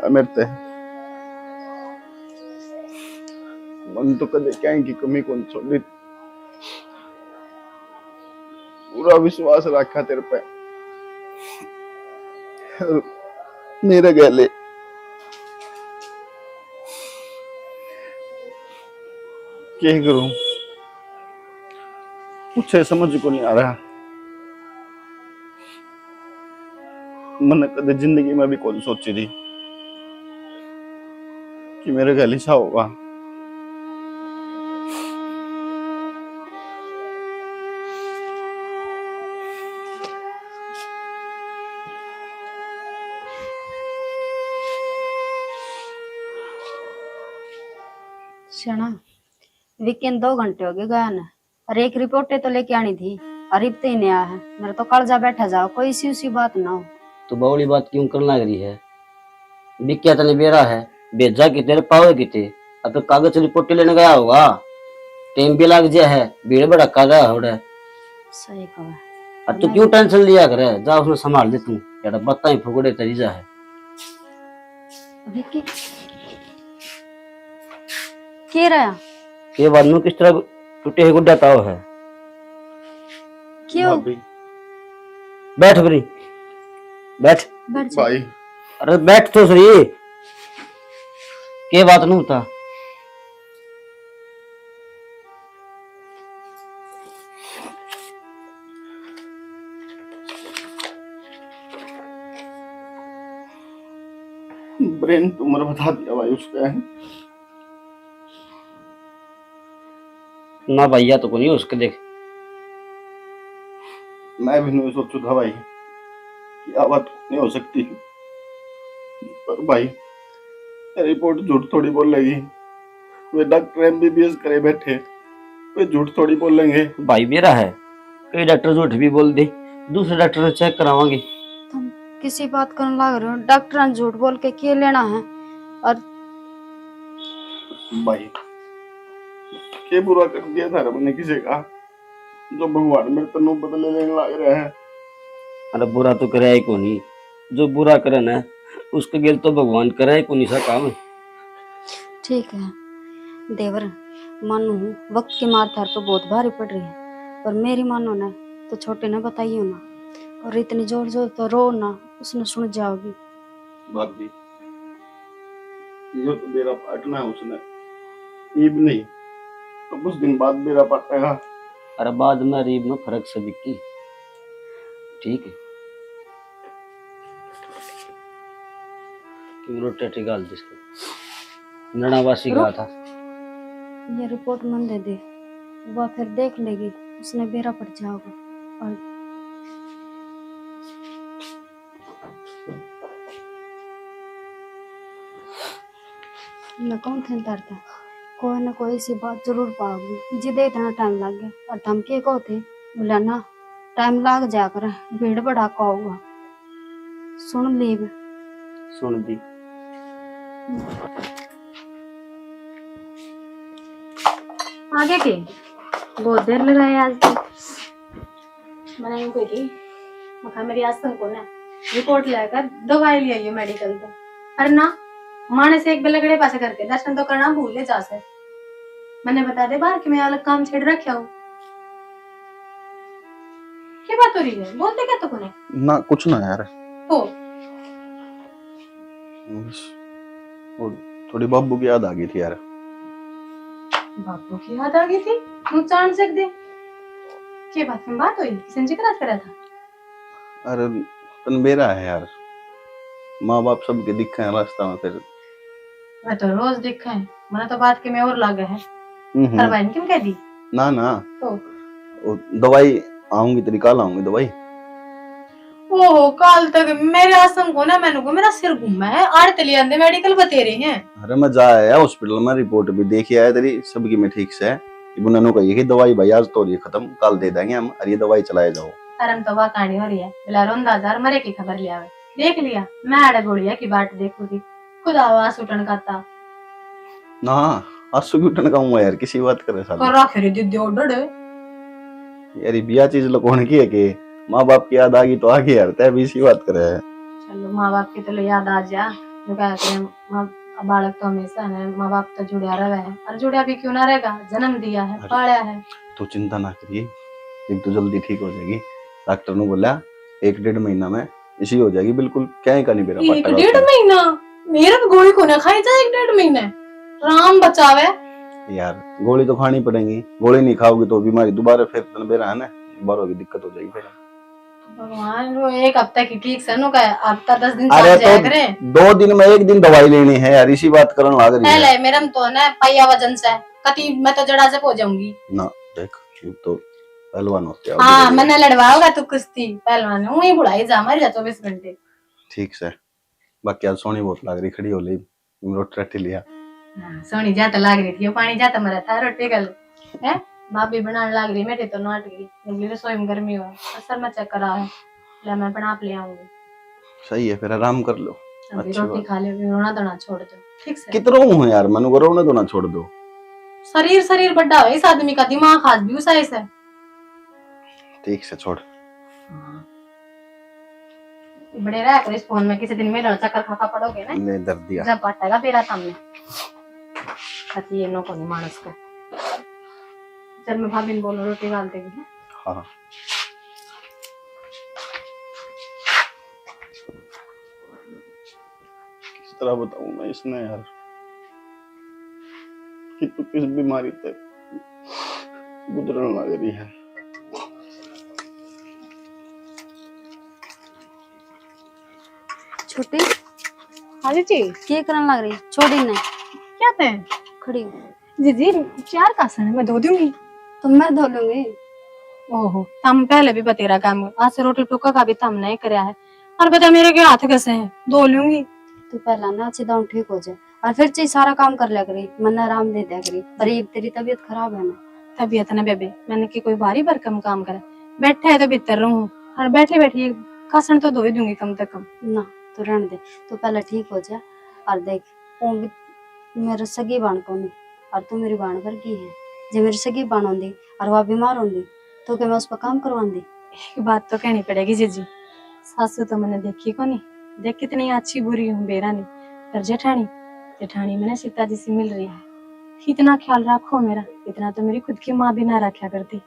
है मेरे ते। मन तो कदे क्या की कमी कौन छोड़ी, पूरा विश्वास रखा तेरे पे। मेरे गले क्या करूं, कुछ समझ को नहीं आ रहा। मैंने कदे जिंदगी में भी कौन सोची थी कि मेरे गले ऐसा होगा। शना, वीकेंड 2 घंटे हो गए गया ना, और एक रिपोर्ट तो लेके आनी थी, और अब तो ही नहीं आया है। मेरा तो कलजा बैठा जाओ, कोई सी उसी बात ना हो। तो बौली बात क्यों करना लग रही है? बिक्या तने बेरा है, भेजा कि तेरे पावे किते। अब तो कागज रिपोर्ट लेने गया होगा, टाइम भी लग गया है, भीड़ भड़का गया होड़ा। सही कहा। अब तू क्यों टेंशन लिया करे, जा उसने संभाल ले तू। यार बत्ता ही फुगड़े तेरी जा है। विक्की के रहा ये बाद में किस तरह टूटे हुए गुड्डा ताव है। क्यों? भाभी बैठ बरी, बैठ बैठ जा। भाई अरे बैठ तो सही, के बात नहीं होता। ब्रेन ट्यूमर बता दिया भाई उसका। ना भैया तो को नहीं उसके देख। मैं भी नहीं सोचू था भाई कि आ बात नहीं हो सकती, पर भाई रिपोर्ट झूठ थोड़ी बोलेगी। वे डॉक्टर एमबीबीएस करे बैठे, वे झूठ थोड़ी बोलेंगे। भाई मेरा है, कई डॉक्टर झूठ भी बोल दे, दूसरे डॉक्टर से चेक करावांगे। तुम किसी बात करने लग रहे हो, डॉक्टर ने झूठ बोल के क्या लेना है? और भाई क्या बुरा कर दिया था मैंने किसी का, जो भगवान मेरे तनु बदले लेने लग रहे हैं। अरे बुरा तो करे ही को नहीं, जो बुरा करे ना उसके गेल तो भगवान करे ही को नहीं सा काम। ठीक है देवर, मानो वक्त की मार थार तो बहुत भारी पड़ रही है, पर मेरी मानो ना तो छोटे ने बताइयो ना, और इतनी जोर जोर तो रो ना, उसने सुन जाओगी। भाभी यो तो मेरा पार्टनर है, उसने ईब नहीं तो कुछ दिन बाद मेरा पाटेगा। अरे बाद में रीब में फर्क से बिकी, ठीक है। क्यों रोटेटी गाल जिसको नड़ावासी कहा था। ये रिपोर्ट मन दे दे, वह फिर देख लेगी, उसने बेरा पड़ जाओगा। और न कौन थे तरता, कोई ना कोई सी बात जरूर पाओगी, जिदे इतना टाइम लग गया। और धमकी को थे बोला ना, टाइम लग जा कर, भीड़ भड़ाका होगा। सुन लीब, सुन दी आगे के बहुत देर लगाए आज तक। मैंने यूं कही मखा मेरी आज तक को ना रिपोर्ट लेकर दवाई ले आई मेडिकल से। अरे ना माने से एक बेलगड़े पासे करके दर्शन तो करना भूल जा से। मैंने बता दे बार कि मैं अलग काम छेड़ रखा हूँ। क्या बात हो रही है, बोलते क्या तो कोने ना कुछ ना यार, तो वो थोड़ी बाबू की याद आ गई थी यार। बाबू की याद आ गई थी? नुकसान से दे के बात में बात हुई, किसी जिक्र करा था? अरे तन बेरा है यार, माँ बाप सबके दिखे हैं रास्ता में, फिर मैं तो रोज दिखा है, मैंने तो बात के में और लगा है। पर भाई क्यों कह दी? ना ना तो वो दवाई आऊंगी तेरी, कल आऊंगी दवाई। ओहो काल तक मेरे आसम को ना, मैंने को मेरा सिर घूमा है, आड़ तली आंदे मेडिकल बते रहे हैं। अरे मैं जा आया हॉस्पिटल में, रिपोर्ट भी देखी आया तेरी, सबकी में ठीक से है। उन्होंने कही कि दवाई भाई आज तो रही खत्म, कल दे देंगे हम, और ये दवाई चलाए जाओ। अरम तो वह कहानी हो रही है, बिला रोंदाजार मरे की खबर लिया है। देख लिया मैं आड़े गोड़िया की बाट देखू थी, खुद आवाज उठन का ना आंसू की उठन का हुआ यार, किसी बात करे साले कर रखे रे दीदी ओडड़ यार, बिया चीज लोगों की है कि माँ बाप की याद आ गई तो आ गई यार, तय भी इसी बात करे है। चलो माँ बाप की तो याद आ जा, जो क्या बालक तो हमेशा है, माँ बाप तो जुड़िया रहे है, और जुड़िया भी क्यों ना रहेगा, जन्म दिया है, पाला है। तो चिंता ना करिए, एक तो जल्दी ठीक हो जाएगी। डॉक्टर ने बोला 1-1.5 महीना में इसी हो जाएगी बिल्कुल, क्या का नहीं बेरा 1-1.5 महीना? मेरा भी गोली को ना खाई जाए 1-1.5 महीने, राम बचावे। यार गोली तो खानी पड़ेगी, गोली नहीं खाओगी तो बीमारी दोबारा फिर बेरा है ना, दोबारा होगी दिक्कत हो जाएगी फिर। भगवान, वो 1 हफ्ता की ठीक से नु का हफ्ता 10 दिन अरे चल जाया तो करे। 2 दिन में 1 दिन दवाई लेनी है यार, इसी बात करने लग रही है। पहले मेरा तो ना पैया वजन से कति मैं तो जड़ा से हो जाऊंगी ना देख, ये तो पहलवान होते हैं। हाँ, मैंने लड़वाओगा तू कुश्ती, पहलवान हूं ही, बुढ़ाई जा मर जा 24 घंटे। ठीक से, बाकी आज सोनी बहुत लग रही, खड़ी हो ली, रोटी रट्टी लिया। सोनी जाता लाग रही थी, पानी जाता मरा था, रोटी कल है भाभी बनाने लाग रही, मैं तो नाट गई, निकली रसोई में गर्मी हुआ, असर में चक्कर आ है, ले मैं बना ले आऊंगी। सही है, फिर आराम कर लो। अभी अच्छी रोटी बात। खा ले, रोना धोना छोड़ दो, ठीक से। कितना हूँ यार, मनु को रोना धोना छोड़ दो। शरीर बड़ा है इस आदमी का, दिमाग आज भी उस ऐसा है। ठीक से छोड़। बड़े रहा कर इस फोन में, किसी दिन मेरा चक्कर खाका पड़ोगे ना, ले दर्द दिया जब पटेगा तेरा सामने खाती ये नो को नहीं मानस को। चल मैं भाभी ने बोलो रोटी डाल देगी। हाँ किस तरह बताऊं मैं इसने यार, कि तू किस बीमारी तक गुजरने लग रही है। छोटी हाँ जी क्या करने लग रही? छोड़ी ने क्या थे खड़ी जी चार का सन मैं धो दूंगी। तो मैं धो लूंगी। ओहो, हम पहले भी बतेरा काम, आज से रोटी टुक्का का भी तम नहीं कराया है, और बता मेरे के हाथ कैसे हैं, धो लूंगी। तू पहला ना अच्छी दाम ठीक हो जाए और फिर चाहिए सारा काम कर लिया करी, मन आराम दे दिया करी। अरे तेरी तबीयत खराब है ना। तबीयत ना बेबे, मैंने की कोई भारी भरकम काम करा, बैठे है तो भीतर रहूं, और बैठे बैठे कासन तो धो ही दूंगी कम से कम। ना तो रहने दे, तू पहले ठीक हो जा। और देख वो भी मेरा सगी बाण को नहीं, और तू मेरी बाण पर की है, जो मेरी सगी बाण होंगी और वह बीमार होंगी तो क्या मैं उस पर काम करवाऊंगी? एक बात तो कहनी पड़ेगी जीजी, सासू तो मैंने देखी को नहीं, देख कितनी अच्छी बुरी हूँ बेरा नहीं, पर जेठानी मैंने सीता जी से मिल रही है, इतना ख्याल रखो मेरा, इतना तो मेरी खुद की माँ भी ना रखा करती।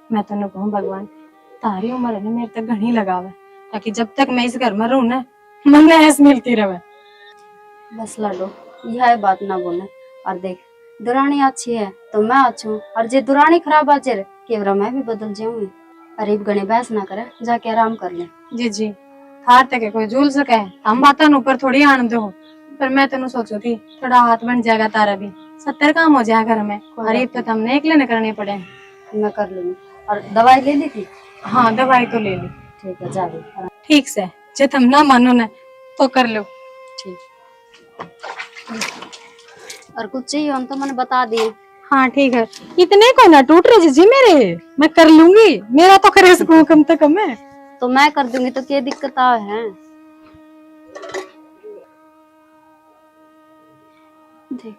मैं तो न कहूँ भगवान तारी उम्र है मेरे तक घनी लगावे, ताकि जब तक मैं इस घर में रहूं ना मन ऐस मिलती रहे। बस लाडो यह बात ना बोले। और देख दुरानी अच्छी है तो मैं अच्छी हूँ, और जे दुरानी खराब आ जाए केवरा मैं भी बदल जाऊंगी। अरे गणे बहस ना करे, जाके आराम कर ले। जी थार तक कोई झूल सके, हम बातन ऊपर थोड़ी आन दो, पर मैं तेन सोचो थी थोड़ा हाथ बन जाएगा तारा भी, 70 काम हो जाएगा घर में, गरीब तो हमने अकेले न करने पड़े। मैं कर लूंगी। और दवाई ले ली थी? हाँ दवाई तो ले ली। ठीक है जा रही। ठीक से, जे तुम ना मानो ना तो कर लो। ठीक। और कुछ चाहिए हो तो मैंने बता दिए। हाँ ठीक है, इतने को ना टूट रहे जी मेरे, मैं कर लूंगी, मेरा तो करे सकूं कम से कम है। तो मैं कर दूंगी तो क्या दिक्कत आ है? देख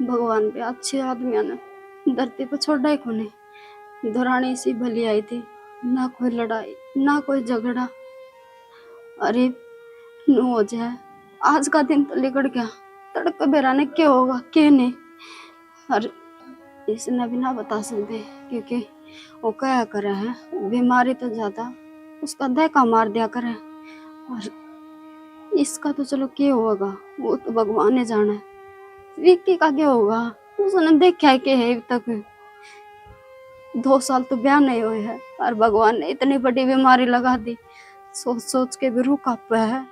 भगवान पे अच्छे आदमी ने धरती पर छोड़ा ही कोने। दुरानी सी भली आई थी, ना कोई लड़ाई ना कोई झगड़ा। अरे नो हो जाए, आज का दिन तो लिकड़ गया, तड़के बेरा ने क्या होगा क्या नहीं। और इसने भी ना बता सकते, क्योंकि वो क्या करे है, बीमारी तो ज्यादा उसका दहका मार दिया करे, और इसका तो चलो क्या होगा वो तो भगवान ने जाना है। विक्की का क्या होगा, उसने देखा है कि है तक 2 साल तो ब्याह नहीं हुए है, और भगवान ने इतनी बड़ी बीमारी लगा दी, सोच सोच के भी रूह कांपा है।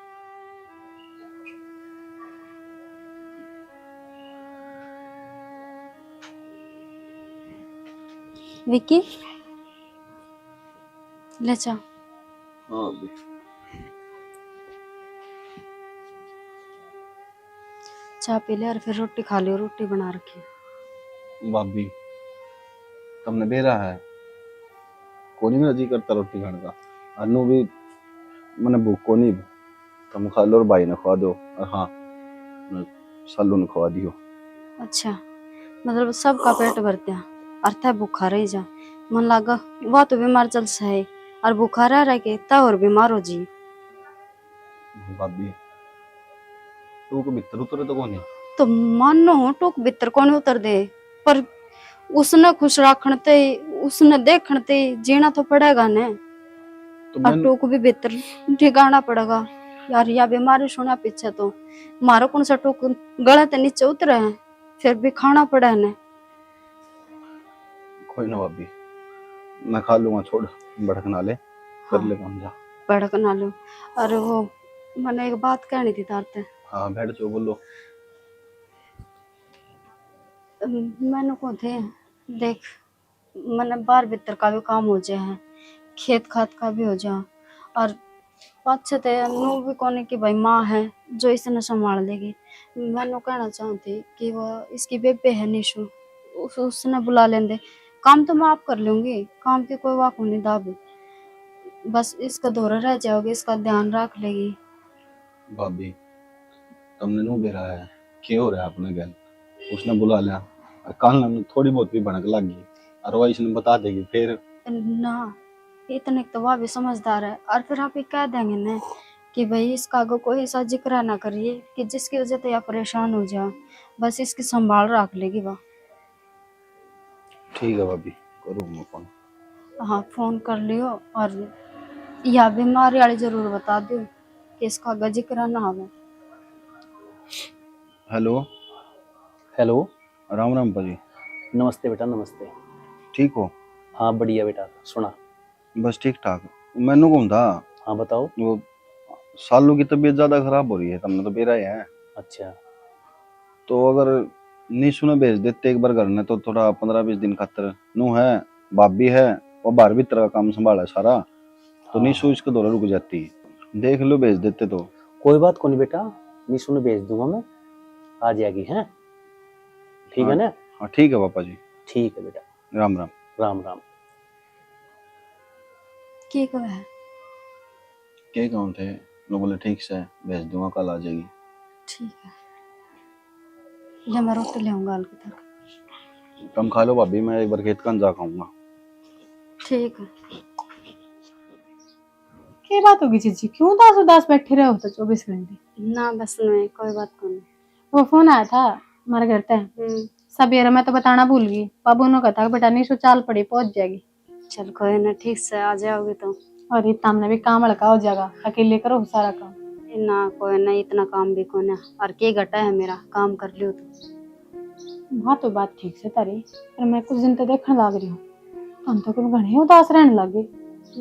विक्की ले जा। हाँ चाय पी ले और फिर रोटी खा लियो, रोटी बना रखी है। भाभी तुमने बेरा है, कोनी में जी करता रोटी खाने का, अनु भी मैंने भूख को नहीं, तुम खा लो और भाई ने खवा दो, और हाँ सालू ने खवा दियो। अच्छा मतलब सबका पेट भरते हैं और तय भूखा रह जा, मन लगा वह तो बीमार चल सहे और भूखा रह के तय और बीमार हो जी। भाभी टूक भीतर उतरे तो कोनी। तो मानो टूक भीतर कौन उतर दे, पर उसने खुश रखते उसने देखते जीना तो पड़ेगा ने। तो और मैं टूक भी भीतर ठिकाना पड़ेगा यार। या बीमारी सुना पीछे तो मारो कौन सा टूक गले ते नीचे उतरे हैं, फिर भी खाना पड़ा है ने। कोई ना भाभी, मैं खा लूंगा, छोड़ भड़कना ले, कर ले काम जा। भड़क ना लो। अरे वो मैंने एक बात कहनी थी तारते। हाँ बैठ जाओ, बोलो। मैंने को थे देख, मैंने बाहर भीतर का भी काम हो जाए, खेत खात का भी हो जा, और अच्छे थे नो भी कोने की भाई माँ है जो इसने संभाल लेगी। मैंने कहना चाहती कि वो इसकी बेबे है निशु, उसने बुला लेंदे, काम तो मैं आप कर लूंगी, काम की कोई वाक नहीं दाबी, बस इसका दौरा रह जाओगे, इसका ध्यान रख लेगी। भाभी तुमने नो बेरा है, क्या हो रहा है अपने गल, उसने बुला लिया, कल ना थोड़ी बहुत भी भड़क लगी और वो इसने बता देगी फिर। ना इतने तो वह भी समझदार है, और फिर आप ये कह देंगे ना कि भाई इसका आगे कोई ऐसा जिक्र ना करिए कि जिसकी वजह से आप परेशान हो जाओ, बस इसकी संभाल रख लेगी वह। ठीक है भाभी, करूँ मैं फोन। हाँ फोन कर लियो, और यह बीमारी वाली जरूर बता दियो कि इसका आगे जिक्र ना हो। हेलो। हेलो। राम राम पाजी। नमस्ते बेटा, नमस्ते। ठीक हो? हाँ बढ़िया बेटा, सुना। बस ठीक ठाक। मैनू कौन था, हाँ बताओ। वो सालू की तबीयत ज्यादा खराब हो रही है, तुमने तो बेरा ही है। अच्छा। तो अगर निशु ने भेज देते एक बार घर ने, तो थोड़ा 15-20 दिन खातर नू है, भाभी है, वो बाहर भीतर का काम संभाला है सारा, तो हाँ। निशु इसके दौरा रुक जाती, देख लो भेज देते तो। कोई बात को नहीं बेटा, निशु ने भेज दूंगा मैं, आ जाएगी है। ठीक है ना? हाँ ठीक है पापा जी। ठीक है बेटा। राम राम। राम राम। क्या कहा है? क्या काम थे? लोग बोले ठीक से भेज दूंगा, कल आ जाएगी। ठीक है, ले मैं रोटी ले आऊंगा हल्की तक। तुम खा लो भाभी, मैं एक बार खेत का जा खाऊंगा। ठीक है। क्या बात होगी जीजी, क्यों उदास उदास बैठे रहे हो तो 24 घंटे? ना बस नहीं, कोई बात को नहीं। वो फोन आया था हमारे घर पे, सवेरे मैं तो बताना भूल गई, बाबू ने कहा बेटा निशु चाल पड़ी पहुंच जाएगी। चल कोई ना, ठीक से आ जाओगे तो। और इतना हमने भी काम हल्का हो जाएगा, अकेले करो सारा काम। ना कोई ना, इतना काम भी कोई ना, और के घटा है मेरा काम कर लियो तो। हाँ तो बात ठीक से तारी, पर मैं कुछ दिन तो देखने लग रही हूँ, हम तो कुछ घने उदास रहने लगे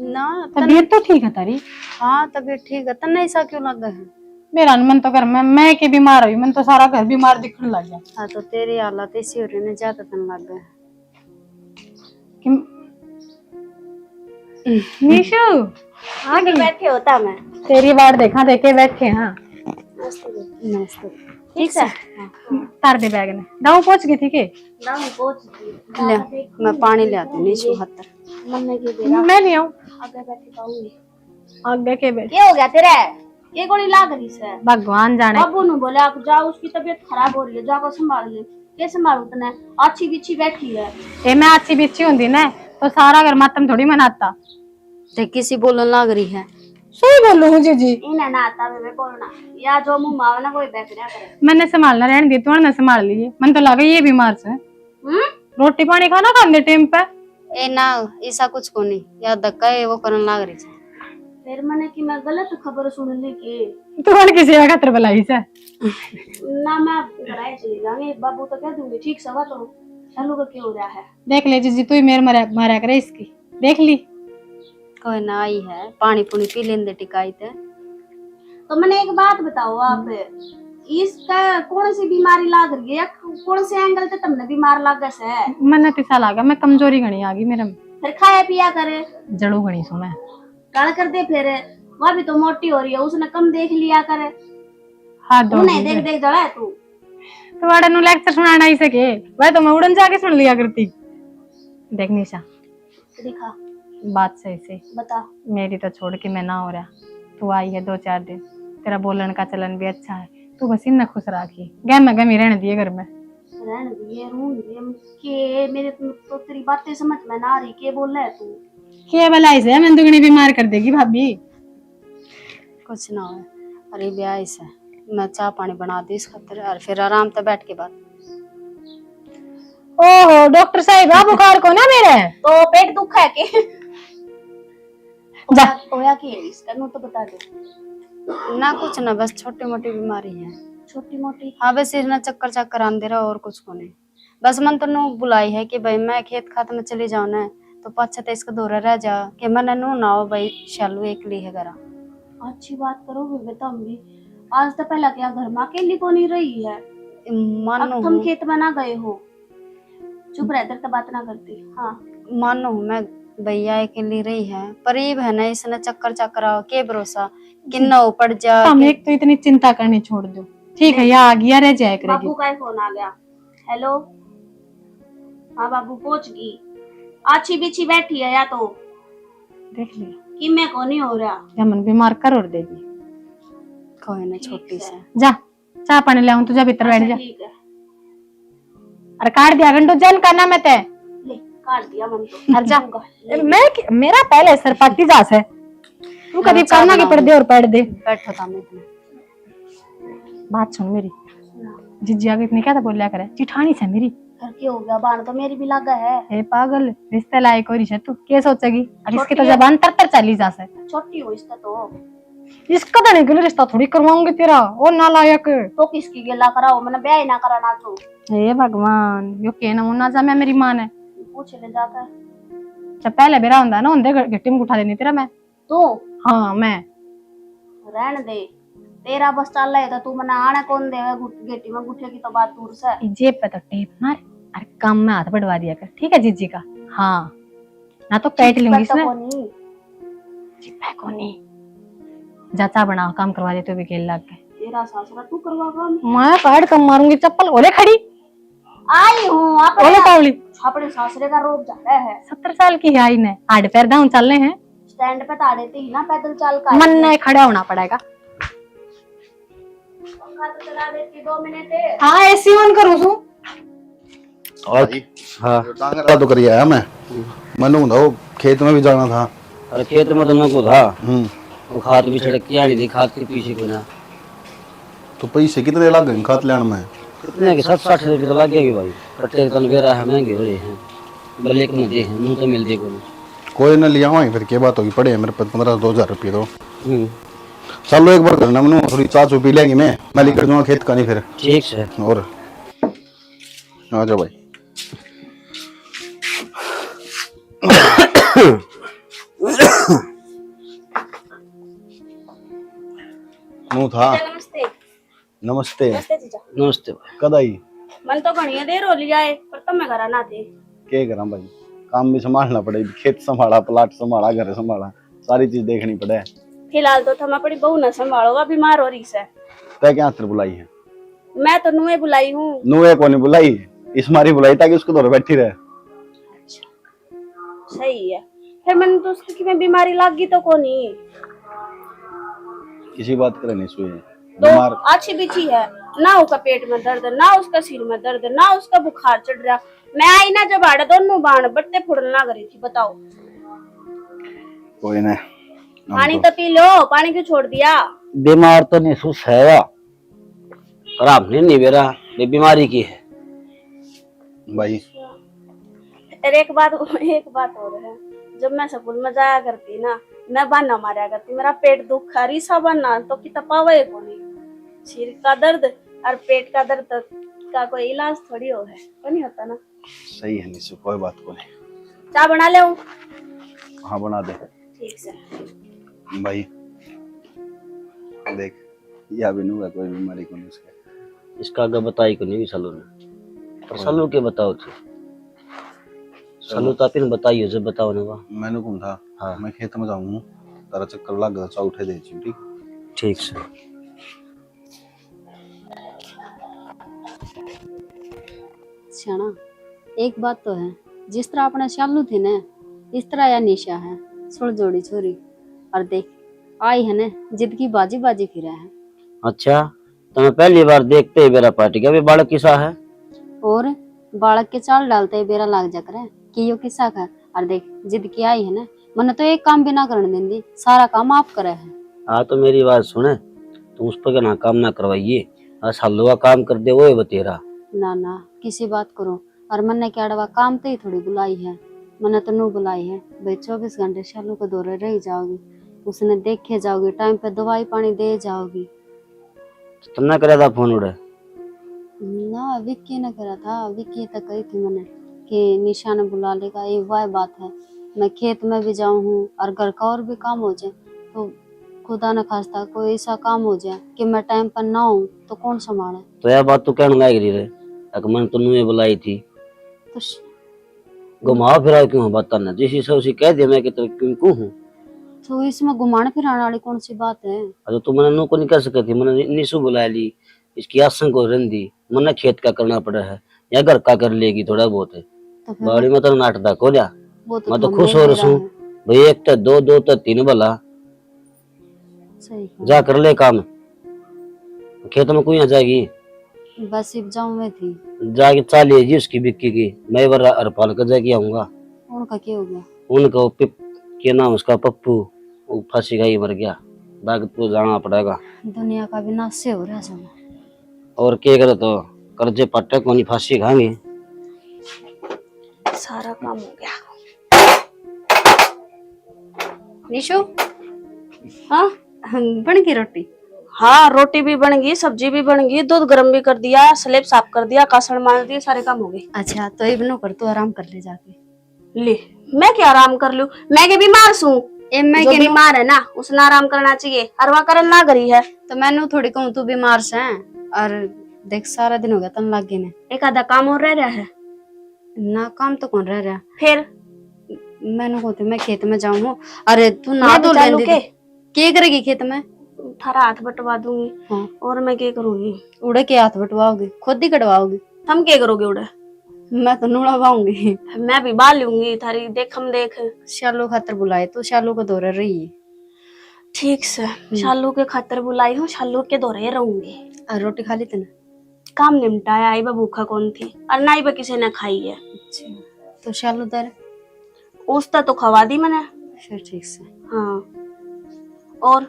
ना तबीयत तो ठीक है तारी? हाँ तबीयत ठीक है, तन्ने ऐसा क्यों लगा है? मेरा मन तो घर में मैं के बीमार हुई, मन तो सारा घर बीमार दिखने लग गया। हाँ तो तेरी हालत ऐसी हो रही है, ज्यादा तन लग गया। निशु आगे बैठे होता मैं तेरी बार देखा देखे बैठे। हाँ मस्त ठीक है, तार दे बैग ने दाऊ पहुंच गई थी के? ले मैं पानी ले आती नहीं छू हत्तर। मैं नहीं आऊं आगे बैठी पाऊंगी। आगे के बैठ। क्या हो गया तेरे? ये गोली लाग रही है? भगवान जाने। बाबू ने बोले आप जाओ, उसकी तबीयत खराब हो रही है, जाकर संभाल ले। कैसे संभालू तने? अच्छी बिच्छी बैठी है। ए मैं अच्छी बिच्छी होंगी ना तो सारा घर मातम थोड़ी मनाता। ते किसी बोलने लग रही है। सही बोल रही हूँ जी। इन्हें ना आता मैं बोलना, या जो मुंह मावा ना कोई बैठना करे। मैंने संभालना रहने दी, तो ना संभाल लीजिए, मन तो लगा ये बीमार से। रोटी पानी खाना खाने टाइम पे ए ना ऐसा कुछ को नहीं, या धक्का है वो करने लग रही है। फिर मैंने कि मैं गलत खबर सुन ली कि तू की सेवा खातर बुलाई से ना, मैं घराए चली जाऊंगी, बाबू तो कह दूंगी ठीक सवा तो चलो का क्या हो रहा है। देख ले जीजी, तू ही मेरे मारा करे इसकी, देख ली। कोई ना आई है, पानी पुनी पी लेंदे टिकाई थे। तो मैंने एक बात बताओ आप, इसका कौन सी बीमारी लाग रही है, कौन से एंगल से तुमने बीमार लागा से? मन तिसा लागा, मैं कमजोरी घनी आ गई मेरे में। फिर खाया पिया करे, जड़ू घनी सो मैं गल कर दे, फिर वह भी तो मोटी हो रही है, उसने कम देख लिया करे। हाथ धो नहीं देख देख जड़ा है तू तो वाड़ा नु लेक्चर सुनाना ही सके, वह तो मैं उड़न जाके सुन लिया करती। देख निशा दिखा बात सही से बता। मेरी तो छोड़ के मैं ना हो रहा, तू आई है 2-4 दिन, तेरा बोलन का चलन भी अच्छा है, तू बस इन खुश रखी, गम गमी रहने दिए घर में। रहने दिए रूम के मेरे तो तेरी बातें समझ में ना आ रही, के बोल रहा है तू? के भलाई से मैं दुगनी बीमार कर देगी भाभी। कुछ ना हो, अरे ब्याह से मैं चाय पानी बना दी इस खातिर और फिर आराम से बैठ के बात। ओहो डॉक्टर साहब आप बुखार को ना मेरे तो पेट दुख है के जा होया कि इसका नो तो बता दो ना। कुछ ना, बस छोटी मोटी बीमारी है। छोटी मोटी? हाँ बस सिर ना चक्कर चक्कर आंदे रहा और कुछ को नहीं। बस मन तो नो बुलाई है कि भाई मैं खेत खात में चली जाऊं ना तो पाछा तो इसका दौरा रह जा कि मैंने नो ना हो भाई शालू एक ली है घरा। अच्छी बात करो बेटा, हम भी आज तो पहला क्या घर में अकेली को नहीं रही है। मानो तुम खेत में ना गए हो, चुप रहकर तो बात ना करती। हाँ मानो मैं भैया अकेली रही है पर ये है ना इसने चक्कर चक्कर आओ के भरोसा किन्ना पड़ जा। हम एक तो इतनी चिंता करनी छोड़ दो, ठीक है? यहाँ आ गया रह जाए करेगी। बाबू का फोन आ गया। हेलो हाँ बाबू पहुंच गई, अच्छी बिछी बैठी है या तो देख लिया कि मैं को नहीं हो रहा। जमन बीमार कर और देगी कोई ना छोटी से जा चाय पानी ले आऊं, तुझे भीतर बैठ जा। ठीक है। अरे काट दिया घंटो जन करना मैं ते ले काट दिया मन तो। अरे जा मैं मेरा पहले सर पाटी जास है, तू कभी करना के पड़ दे और पढ़ दे। बैठो था मैं बात सुन मेरी, जिज्जी आगे इतनी क्या था बोलिया करे, चिठानी से मेरी घर की हो गया बाण तो मेरी भी लगा है। ए पागल रिश्ते लायक हो रही है तू, क्या सोचेगी? और इसकी तो जबान तर चली जा से। छोटी हो इसका तो इसका तो नहीं गले रिश्ता थोड़ी करवाऊंगी तेरा, ओ नालायक। तो किसकी गिला कराओ, मैंने ब्याह ही ना कराना तो। हे भगवान यो के ना मुन्ना जा मैं मेरी मां ने पूछ ले जाता है जब पहले बेरा हुंदा ना उंदे गट्टी में उठा देनी तेरा मैं तो। हाँ मैं रहन दे तेरा बस चल रहा है तो तू मना आने कौन देवे गेटी में गुठे की तो बात दूर से। जेब पे तो टेप मार, अरे काम में हाथ बढ़वा दिया कर, ठीक है जीजी का? हाँ ना तो काट लूंगी इसमें। चिप्पा को नहीं जाता बना काम करवा दे तो भी खेल लग के। तेरा सासरा तू करवा काम, मैं काट कम मारूंगी चप्पल। ओले खड़ी आई हूँ ओले कावली अपने सासरे का रोब जा रहा है। 70 साल की है आई ने, हाथ पैर दाऊं चलने हैं, स्टैंड पे ताड़े थी ना पैदल चल का मन नहीं खड़ा होना पड़ेगा। तो चला देती 2 मिनट। हाँ एसी ऑन करूँ तू और हाँ टांगरा तो करिया है मैंने वो खेत में भी जाना था। अरे खेत में तो नको था, हम्म, वो खाद भी छिड़क के आड़ी थी, खाद के पीछे को ना। तो पैसे कितने लग गए खाद लेने में? कितने के 60 रुपये तो लग गए भाई। कट्टे तन बेरा है महंगे हो रहे हैं, ब्लैक में दे हैं मुँह तो मिलते को नहीं। कोई ना लिया हुआ फिर क्या बात होगी, पड़े हैं मेरे पास 15-2000 रुपये। तो हम्म, चलो एक बार करना मैंने थोड़ी चाय चू पी लेंगे, मैं लेकर दूंगा खेत का नहीं फिर। ठीक है। और आ जाओ भाई। मुँह था। नमस्ते नमस्ते नमस्ते जीजा। नमस्ते भाई। कद आई? मन तो घनी देर हो लिया है पर तुम मैं घर ना थे। क्या करा भाई, काम भी संभालना पड़े, खेत संभाला, प्लाट संभाला, घर संभाला, सारी चीज देखनी पड़े। फिलहाल तो तुम अपनी बहू न संभालो, बीमार हो रही है। तय क्या तेरे बुलाई है? मैं तो नुए बुलाई हूँ। नुए को नहीं बुलाई, इस मारी बुलाई ताकि उसको दौर बैठी रहे। सही है, फिर मैंने तो उसकी में बीमारी लग गई तो कोनी किसी बात करे नहीं सुई तो बीमार। अच्छी बिछी है ना, उसका पेट में दर्द ना, उसका सिर में दर्द ना, उसका बुखार चढ़ रहा। मैं आई ना जब आड़े दोनों बाण बट्टे फुड़ना करी थी। बताओ कोई ना, पानी तो पी लो, पानी क्यों छोड़ दिया? बीमार तो नहीं सुस है खराब नहीं बेरा, ये बीमारी की है भाई। अरे एक बात और है, जब मैं स्कूल में जाया करती ना, मैं बहाना मारा करती, मेरा पेट दुख रही सा बहाना तो कि तपावे को नहीं। सिर का दर्द और पेट का दर्द का कोई इलाज थोड़ी हो है, तो नहीं होता ना। सही है निशु, कोई बात को नहीं। चाय बना ले? हाँ बना दे। ठीक से भाई देख या भी नहीं हुआ कोई बीमारी को नहीं उसके। इसका आगे बताई को नहीं सालों ने, पर सालों के बताओ थे सालों तो आपने बताइए जब बताओ ना। मैंने कौन था? हाँ मैं खेत में जाऊंगा, तारा चक्कर लग गया, चाय उठे दे ठीक। ठीक से। सियाना एक बात तो है, जिस तरह अपने शालू थे ना इस तरह या निशा है सुड़ जोड़ी छोरी। और देख आई है ना जिद की बाजी बाजी फिरा है। अच्छा तो मैं पहली बार देखते ही बेरा पार्टी का भी बालक किसा है, और बालक के चाल डालते ही बेरा लाग जा करे कि यो किस्सा का। और देख जिद की आई है ना, मैंने तो एक काम भी ना करने देंदी, सारा काम आप करे है। हाँ तो मेरी बात सुने, तुम उस पर ना काम ना करवाइए। सालों का काम कर दे वो है बतेरा। ना ना किसी बात करो। और मैंने क्या डवा काम तो ही थोड़ी बुलाई है, मैंने तो नू बुलाई है भाई। 24 घंटे शालू को दौरे रह जाओगी, उसने देखे जाओगी, टाइम पे दवाई पानी दे जाओगी। तुमने करा था फोन उड़े? ना विक्की ने करा था, विक्की तक कही थी मैंने कि निशा ने बुला लेगा। ये वह बात है, मैं खेत में भी जाऊँ हूँ और घर का और भी काम हो जाए तो खुदा न खास्ता कोई ऐसा काम हो जाए कि मैं टाइम पर ना हूँ तो कौन संभाले। तो यह बात तू कहने लग रही रे, मन तो नुए बुलाई थी। तो घुमाओ फिराओ क्यों बता ना, जिस से उसी कह दिया मैं कि तो क्यों हूँ। तो इसमें घुमाने फिराने वाली कौन सी बात है? तो तू मैंने नु को नहीं कर सकी थी, मैंने निशु बुला ली, इसकी आसन को रंदी, मैंने खेत का करना पड़ा है या घर का कर लेगी थोड़ा बहुत है। तो फिर बाड़ी में तो नाटक हो जा, वो तो मैं तो थम खुश ले हो ले रहा रहा हूँ है। भाई। एक तो दो, दो तो तीन भला, सही कहा। जा कर ले काम। खेत में कोई आ जाएगी, बस इब जाऊं मैं थी। जाके चाल जी उसकी बिक्की की, मैं बार अरपाल कर जाके आऊंगा। उनका क्या हो गया? उनका क्या नाम उसका, पप्पू, वो फांसी खाई मर गया, बाकी तो जाना पड़ेगा। दुनिया का विनाश से हो रहा है सब। और क्या करे तो कर्जे पट्टे को नहीं फांसी खाएंगे। सारा काम हो गया। निशु, हाँ बन गई रोटी? हाँ रोटी भी बन गई, सब्जी भी बन गई, दूध गर्म भी कर दिया, स्लेब साफ कर दिया, कासण मार दिए, सारे काम हो गए। अच्छा तो इबनो कर, तू आराम कर ले जाके। ले मैं क्या आराम कर लूं, मैं के बीमार हूँ। मैं जो के बीमार है ना उसने आराम करना चाहिए, अरवा करन ना करी है। तो मैंने थोड़ी कहूँ तू बीमार से है। और देख सारा दिन हो गया तन लागे ने, एक आधा काम और रह रहा है ना काम तो कौन रह रहा। फिर मैंने कहती मैं खेत में जाऊँ। अरे तू ना मैं तो भी चालू के क्या करेगी खेत में? थारा हाथ बटवा दूंगी। हाँ। और मैं क्या करूंगी? उड़े के हाथ बटवाओगी, खुद ही कटवाओगी? तुम क्या करोगे उड़े? मैं तो नुड़वाऊंगी। मैं भी बाल लूंगी थारी, देख हम देख। शालू खातर बुलाए तो शालू को दौरे रही है। ठीक से शालू के खातर बुलाई हूँ, शालू के दौरे रहूंगी। और रोटी खा ली तूने? काम निपटाया, आई बा भूखा कौन थी और ना ही बा किसी ने खाई है। अच्छा तो शालू दर उसता तो खवा दी मैंने। फिर ठीक से। हाँ और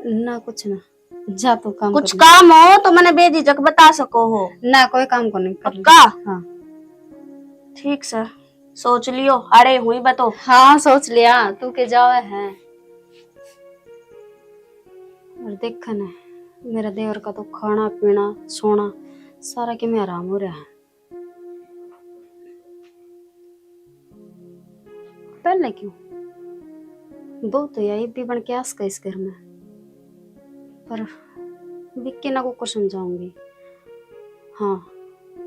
ना कुछ ना, जा तू काम कुछ कर। काम हो तो मैंने बेझिझक बता सको हो। ना कोई काम को नहीं कर। पक्का? हाँ ठीक से सोच लियो, अरे हुई बतो। हाँ सोच लिया, तू के जावे है। और देख ना मेरा देवर का तो खाना पीना सोना सारा के में आराम हो रहा है। पहले क्यों दो तो यही भी बन के आस का इस घर में, पर विक्की ना को समझाऊंगी। हाँ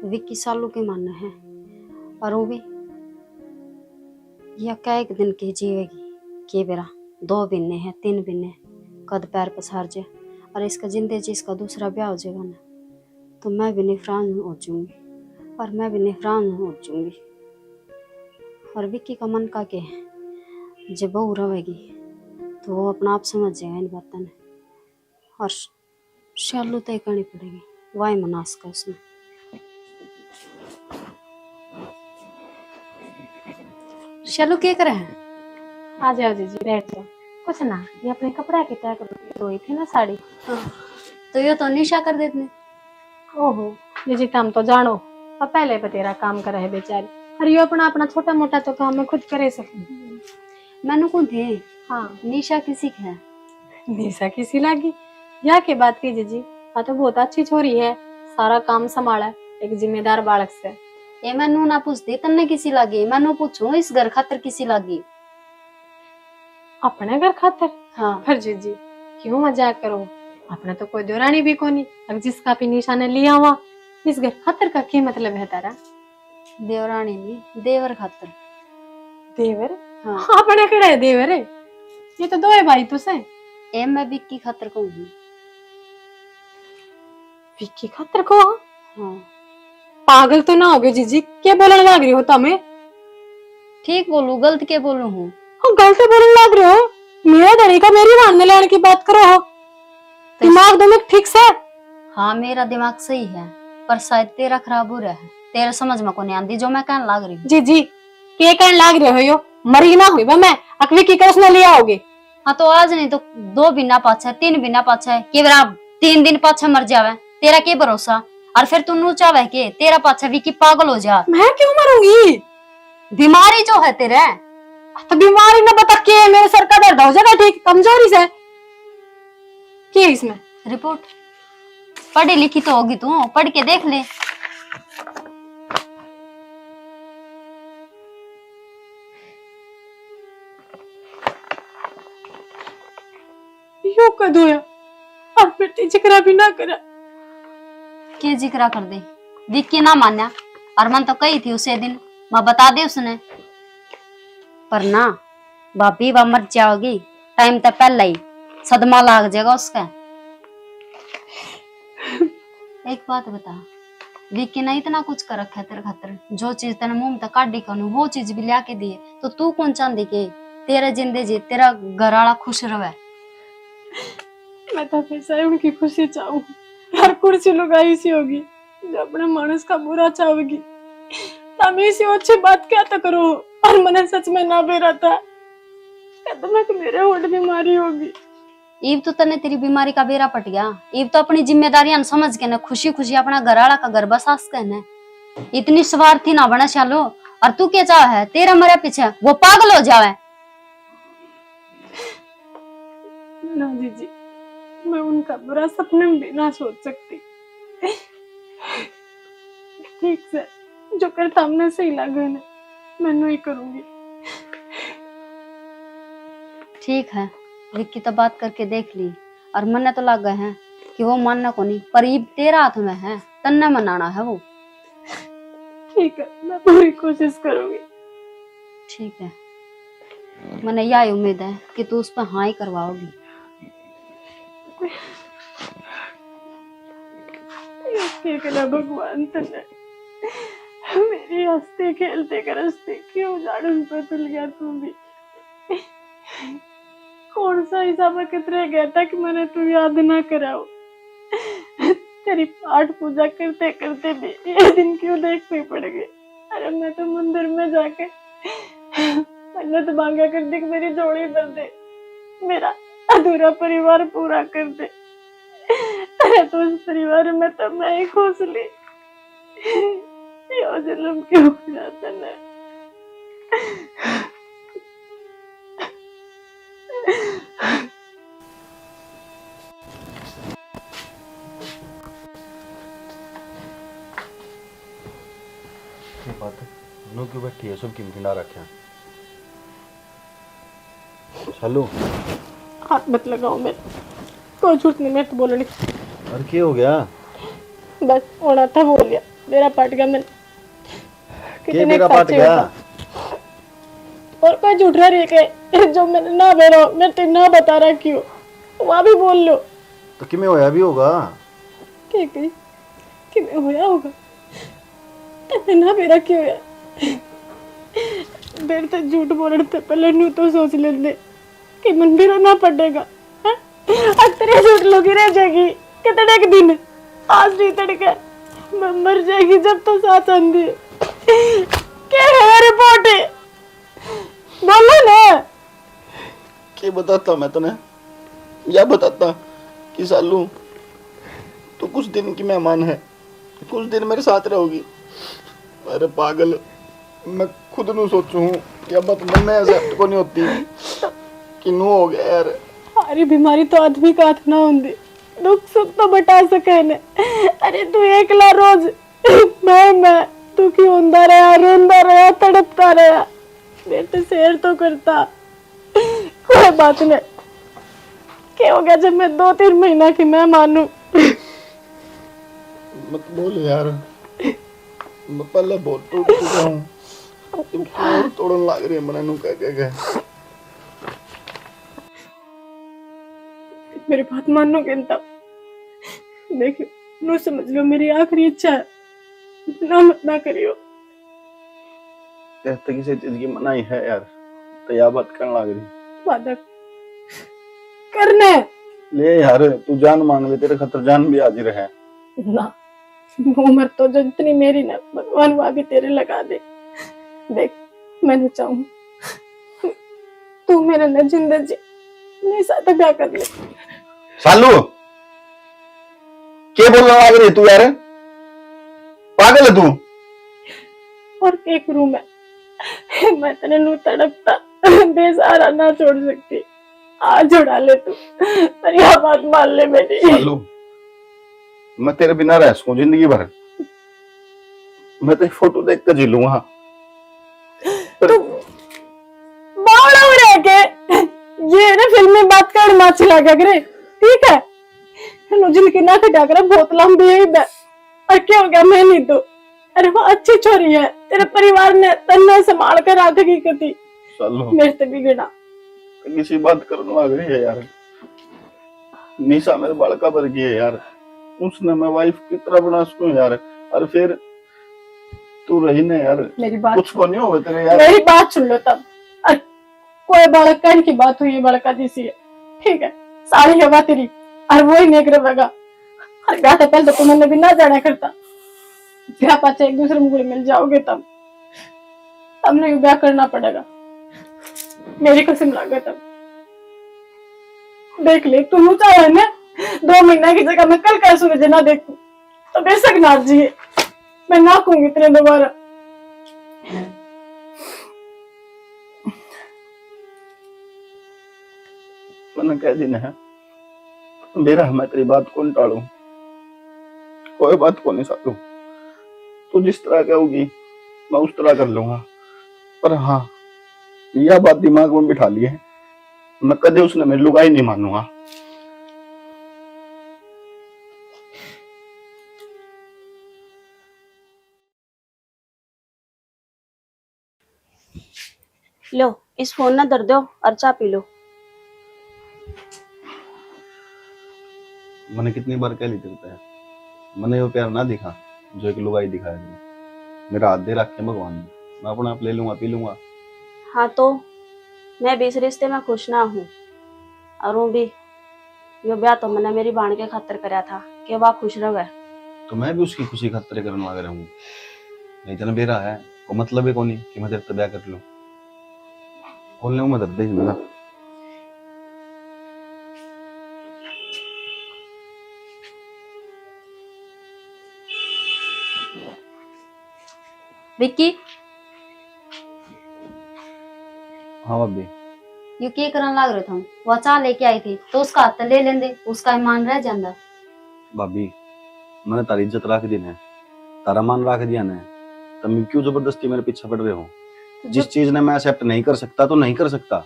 विक्की सालों के मानना है और वो भी या क्या एक दिन की जीवेगी के बेरा 2 महीने हैं 3 महीने कद पैर पसार जाए और इसका जिंदगी जी इसका दूसरा ब्याह हो जाएगा ना तो मैं भी निफरान हो जाऊंगी और मैं भी निफरान हो जाऊंगी। और विक्की का मन का के है जब बहू रहेगी तो वो अपना आप समझ जाएगा इन बातों ने। और शालू तय करनी पड़ेगी, वाई मनास का उसमें। शालू क्या करे है? आ जाओ जीजी बैठ जाओ। कुछ ना, ये अपने कपड़ा की तय धोई थी ना साड़ी। तो ये तो निशा कर देती। ओहो जीजी काम तो जानो, अब पहले बतेरा काम करे है बेचारी, और ये अपना अपना छोटा मोटा तो काम मैं खुद करे सकूं। मैंने कौन थे? हाँ निशा किसी का है? निशा किसी लागी या के बात की जीजी, हाँ तो बहुत अच्छी छोरी है, सारा काम संभाला एक जिम्मेदार बालक से। ये मैनू ना पूछती तन्ने किसी लागी, मैनू पूछूं इस घर खातर किसी लागी? अपने घर खातर? हाँ पर जीजी क्यों मजाक करो, अपने तो कोई देवरानी भी कोनी, अब जिसका भी निशा ने लिया हुआ इस घर खातर का क्या मतलब है तारा? देवरानी नहीं देवर खातर। देवर? हाँ अपने कड़े देवर है, ये तो दो है भाई तुसे। ए मैं विक्की खातर कहूंगी। विक्की खातर को? हाँ पागल तो ना होगे जीजी, क्या बोलने लग रही हो तुम्हें? ठीक बोलू गलत के बोलू हूँ? गलत बोलने लग रहे हो, मेरा धनी का मेरी मानने लेने की बात करो हो, दिमाग दो ठीक से? हाँ मेरा दिमाग सही है पर शायद तेरा खराब हो रहा है, तेरे समझ में को नहीं आती जो मैं कहने लाग रही हूँ। जीजी के कहने लग रहे हो यो, मरी ना हुई मैं अकवी की कर उसने लिया होगे। हाँ तो आज नहीं तो 2 बिना पाछा 3 बिना पाछा है कि बेरा 3 दिन पाछा मर जावे, तेरा के भरोसा। और फिर तू नू चाहे के तेरा पाछा भी की पागल हो जा। मैं क्यों मरूंगी? बीमारी जो है तेरे, तो बीमारी ना बता के मेरे सर का दर्द हो जाएगा ठीक, कमजोरी से क्या है इसमें? रिपोर्ट पढ़ी लिखी तो होगी तू, पढ़ के देख ले। यो कर दो यार, और फिर जिक्र भी ना करा। के जिक्रा कर दे, विक्की ना मान्या। और मन तो कही थी उसे दिन, मैं बता दे उसने। पर ना भाभी वह मर जाओगी, टाइम तो पहले ही सदमा लाग जाएगा उसका। एक बात बता, विक्की ने इतना कुछ कर रखा है तेरे खातिर, जो चीज तेने मुंह में काटी कनु वो चीज भी लिया के दिए, तो तू कौन चाहती के तेरे जिंदे जी तेरा घर वाला खुश रहे? मैं तो हमेशा ही उनकी खुशी चाहूँ। हर कुर्सी लगाई सी होगी जो अपने मानस का बुरा चाहेगी। हमें अच्छी बात क्या तो करो, और मैंने सच में ना बेरा था तो मैं मेरे होट बीमारी होगी। ईब तो तने तेरी बीमारी का बेरा पट गया। ईब तो अपनी जिम्मेदारियां समझ के ना खुशी खुशी अपना घर वाला का घर बसास के ना, इतनी स्वार्थी ना बना चालो। और तू क्या चाह है तेरा मरे पीछे वो पागल हो जावे। ना जीजी, मैं उनका बुरा सपने में भी ना सोच सकती। ठीक से जो करता हमने सही लगे ना, मैं नहीं करूंगी। ठीक है, विक्की तो बात करके देख ली, और मन्ने तो लग गए हैं कि वो मानना को नहीं, पर ईब तेरा हाथ में है, तन्ने मनाना है वो। ठीक है, मैं पूरी कोशिश करूंगी। ठीक है, मैंने यही उम्मीद है कि तू उस पर हाँ ही करवाओगी। भगवान तने मेरी हंसते खेलते करते क्यों झाड़ू पे तुल गया तू भी। कौन सा हिसाब कितने गया था कि मैंने तू याद ना कराओ। तेरी पाठ पूजा करते करते भी ये दिन क्यों देखने पड़ गए। अरे मैं तो मंदिर में जाके मैंने तो मांगा कर दी कि मेरी जोड़ी भर दे, मेरा अधूरा परिवार पूरा कर दे। अरे तो उस परिवार में तो मैं ही खुश ली। ये जुल्म क्यों जाता है। बात है नो क्यों बैठी है, सब कीमती ना रखे चलो। हाथ मत लगाओ, मैं कोई झूठ नहीं, मैं तो बोलनी। अरे क्या हो गया? बस होना था बोल लिया, मेरा पाट गया। मैं के मेरा पाट गया? और कोई झूठ रही के जो मैंने ना बेरो मैं तो ना बता रहा क्यों, वहाँ भी बोल लो। तो किमें होया भी होगा? किमें होया होगा तने ना बेरा क्यों है। बेर तो झूठ बोलने से पहले न्यू तो सोच लेते कि मन भी ना पड़ेगा। तेरे झूठ लोगी रह जाएगी कितने एक दिन, आज नहीं तड़के मैं मर जाएगी जब तो साथ आंधी। क्या है रिपोर्ट बोलो ना। क्या बताता मैं तने, या बताता कि सालू तू कुछ दिन की मेहमान है, कुछ दिन मेरे साथ रहोगी। अरे पागल, मैं खुद नू सोचू हूँ या बात मन में ऐसे को नहीं होती कि नू हो गया यार। सारी बीमारी तो आदमी का हाथ ना होंगी, दुख सुख तो बता सके ने। अरे तू एकला रोज मैं दुखी होता रहा, रोंदा रहा, तड़पता रहा। मेरे तो शेर तो करता कोई बात नहीं। क्या हो गया जब मैं 2-3 महीना की मैं मानू। मत बोल यार, मैं पहले बहुत टूट चुका हूँ, और तोड़न लग रही है मने नू कह। मेरी बात मानो के देखियो, नो समझ लो मेरी आखिरी इच्छा है, ना मत ना करियो। कहते किसी चीज की मनाही है यार, तो या बात करने लग रही। वादा करने ले यार, तू जान मांग ले, तेरे खतर जान भी हाजिर है ना। उम्र तो जो इतनी मेरी ना, भगवान वहां भी तेरे लगा दे। देख मैंने चाहूँ तू मेरे न जिंदगी निशा तो क्या कर ले। सालू क्या बोल रहा है तू यार, पागल है तू? और क्या करूं मैं तेरे नु तड़पता बेसहारा ना छोड़ सकती। आज उड़ा ले तू, पर यह बात मान ले मेरी। सालू मैं तेरे बिना रह सकूं जिंदगी भर, मैं तेरी फोटो देख कर जी लूंगा। तू बावड़ा हो रहा है के ये ना फिल्म में बात कर माची लगा करे, ठीक है? नुजल की ना खटा कर बहुत लंबी है इधर। और क्या हो गया मैं नहीं तो, अरे वो अच्छी छोरी है, तेरे परिवार ने तन्ने संभाल कर रखेगी कती। सालू मेरे से बिगड़ा किसी बात करने लग रही है यार। निशा मेरे बालका भर गई है यार, उसने मैं वाइफ की तरह बना सकूं यार। और फिर तू रही ना यार, मेरी बात कुछ को नहीं होगा तेरे यार। मेरी बात सुन लो तब। कोई बड़का की बात हुई है, बड़का जैसी है, ठीक है? सारी हवा तेरी और वो ही नेक रहेगा। और ब्याह तो पहले तो तुमने भी ना जाना करता, ब्याह पाचे एक दूसरे में मिल जाओगे तब हमने ब्याह करना पड़ेगा, मेरी कसम लगे तब। देख ले तुम चाहे ना 2 महीना की जगह मैं कल कैसे सूरज ना देखूं तो बेशक नाथ जी मैं ना कहूंगी तेरे दोबारा। मैंने कह दी ना मेरा, मैं तेरी बात कौन टालू, कोई बात को नहीं सालू। तू जिस तरह कहोगी मैं उस तरह कर लूंगा। पर हाँ यह बात दिमाग में बिठा ली है, मैं कदे उसने मेरी लुगाई नहीं मानूंगा। लो इस फोन ना दर दो और चाय पी लो। मैंने कितनी बार कह ली तेरे है, मैंने वो प्यार ना दिखा जो एक लुगाई दिखाया तुमने। मेरा हाथ दे रखे भगवान ने, मैं अपना आप ले लूंगा पी लूंगा। हाँ तो मैं भी इस रिश्ते में खुश ना हूँ, और वो भी यो ब्याह तो मैंने मेरी बाण के खातिर कराया था कि वह खुश रहे। तो मैं भी उसकी खुशी खातिर करने लग रहा हूँ। नहीं तो बेरा है वो मतलब है कौन कि मैं तेरे से ब्याह कर लूं। बोल ले मैं दर्द दे मेरा। विक्की हाँ भाभी यू की करन लग रहे थे? वो चाह लेके आई थी तो उसका हाथ ले लेंदे, उसका ईमान रह जांदा। भाभी मैंने तारी इज्जत रख दी ने, तारा मान रख दिया ने, तुम क्यों जबरदस्ती मेरे पीछे पड़ रहे हो? जिस चीज ने मैं एक्सेप्ट नहीं कर सकता तो नहीं कर सकता।